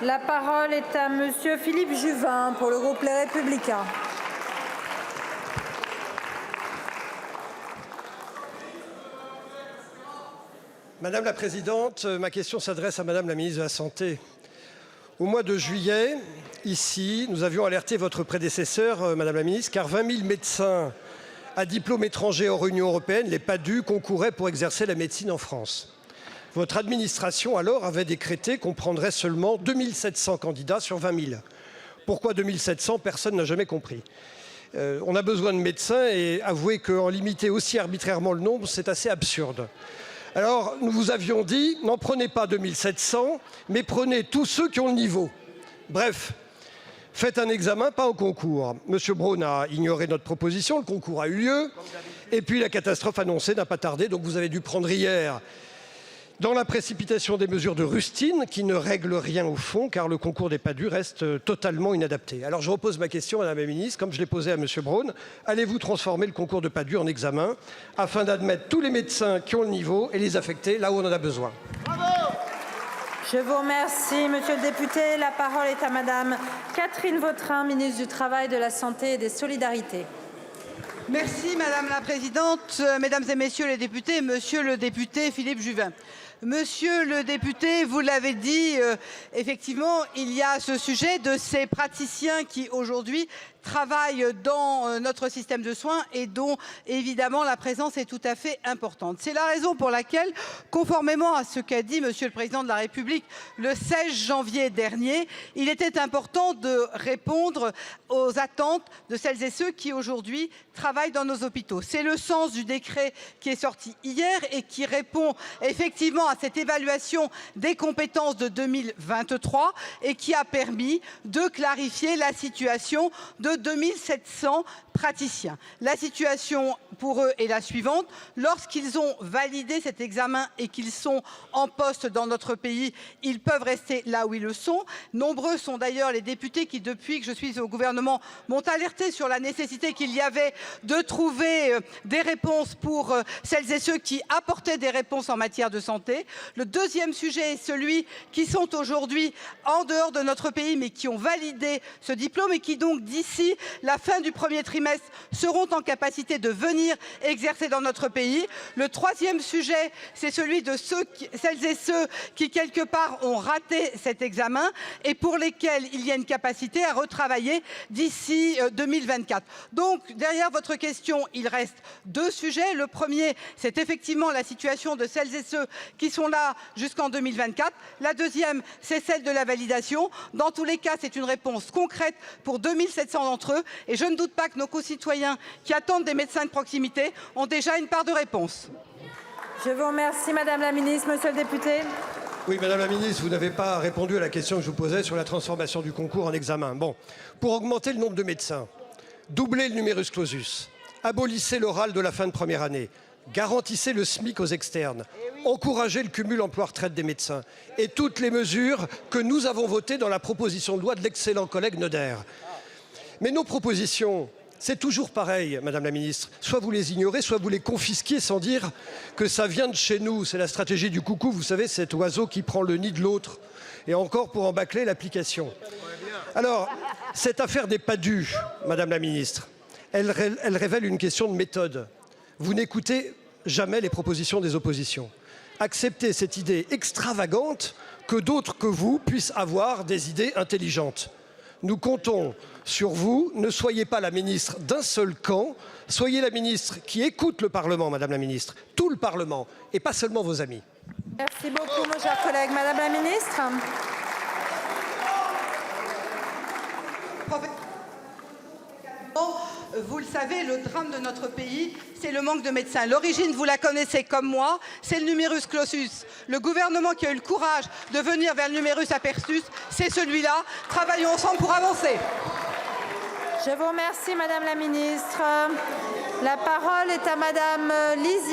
La parole est à Monsieur Philippe Juvin pour le groupe Les Républicains. Madame la Présidente, ma question s'adresse à Madame la Ministre de la Santé. Au mois de juillet, ici, nous avions alerté votre prédécesseur, Madame la Ministre, car 20 000 médecins à diplôme étranger hors Union européenne, les PADU, concouraient pour exercer la médecine en France. Votre administration, alors, avait décrété qu'on prendrait seulement 2700 candidats sur 20 000. Pourquoi 2700? Personne n'a jamais compris. On a besoin de médecins et avouez qu'en limiter aussi arbitrairement le nombre, c'est assez absurde. Alors, nous vous avions dit, n'en prenez pas 2700, mais prenez tous ceux qui ont le niveau. Bref, faites un examen, pas au concours. Monsieur Braun a ignoré notre proposition, le concours a eu lieu, et puis la catastrophe annoncée n'a pas tardé, donc vous avez dû prendre hier, dans la précipitation, des mesures de rustine qui ne règlent rien au fond, car le concours des PADU reste totalement inadapté. Alors je repose ma question, Madame la Ministre, comme je l'ai posée à Monsieur Braun. Allez-vous transformer le concours de PADU en examen, afin d'admettre tous les médecins qui ont le niveau et les affecter là où on en a besoin? Bravo. Je vous remercie, Monsieur le député. La parole est à Madame Catherine Vautrin, ministre du Travail, de la Santé et des Solidarités. Merci Madame la Présidente, Mesdames et Messieurs les députés, Monsieur le député Philippe Juvin. Monsieur le député, vous l'avez dit, effectivement, il y a ce sujet de ces praticiens qui aujourd'hui travaillent dans notre système de soins et dont évidemment la présence est tout à fait importante. C'est la raison pour laquelle, conformément à ce qu'a dit Monsieur le Président de la République le 16 janvier dernier, il était important de répondre aux attentes de celles et ceux qui aujourd'hui travaillent dans nos hôpitaux. C'est le sens du décret qui est sorti hier et qui répond effectivement à cette évaluation des compétences de 2023 et qui a permis de clarifier la situation de 2700 praticiens. La situation pour eux est la suivante. Lorsqu'ils ont validé cet examen et qu'ils sont en poste dans notre pays, ils peuvent rester là où ils le sont. Nombreux sont d'ailleurs les députés qui, depuis que je suis au gouvernement, m'ont alerté sur la nécessité qu'il y avait de trouver des réponses pour celles et ceux qui apportaient des réponses en matière de santé. Le deuxième sujet est celui qui sont aujourd'hui en dehors de notre pays mais qui ont validé ce diplôme et qui donc d'ici la fin du premier trimestre seront en capacité de venir exercer dans notre pays. Le troisième sujet, c'est celui de celles et ceux qui quelque part ont raté cet examen et pour lesquels il y a une capacité à retravailler d'ici 2024. Donc derrière votre question, il reste deux sujets. Le premier, c'est effectivement la situation de celles et ceux qui sont là jusqu'en 2024. La deuxième, c'est celle de la validation. Dans tous les cas, c'est une réponse concrète pour 2700 d'entre eux et je ne doute pas que nos concitoyens qui attendent des médecins de proximité ont déjà une part de réponse. Je vous remercie, Madame la Ministre. Monsieur le député. Oui, Madame la Ministre, vous n'avez pas répondu à la question que je vous posais sur la transformation du concours en examen. Bon, pour augmenter le nombre de médecins, doubler le numerus clausus, abolissez l'oral de la fin de première année, garantissez le SMIC aux externes, encouragez le cumul emploi-retraite des médecins et toutes les mesures que nous avons votées dans la proposition de loi de l'excellent collègue Noder. Mais nos propositions, c'est toujours pareil, Madame la Ministre. Soit vous les ignorez, soit vous les confisquez sans dire que ça vient de chez nous. C'est la stratégie du coucou, vous savez, cet oiseau qui prend le nid de l'autre. Et encore pour en bâcler l'application. Alors, cette affaire des PADU, Madame la Ministre, elle révèle une question de méthode. Vous n'écoutez jamais les propositions des oppositions. Acceptez cette idée extravagante que d'autres que vous puissent avoir des idées intelligentes. Nous comptons sur vous. Ne soyez pas la ministre d'un seul camp. Soyez la ministre qui écoute le Parlement, Madame la Ministre, tout le Parlement, et pas seulement vos amis. Merci beaucoup, mon cher collègue. Madame la Ministre. Vous le savez, le drame de notre pays, c'est le manque de médecins. L'origine, vous la connaissez comme moi, c'est le numerus clausus. Le gouvernement qui a eu le courage de venir vers le numerus apertus, c'est celui-là. Travaillons ensemble pour avancer. Je vous remercie, Madame la Ministre. La parole est à Madame Lise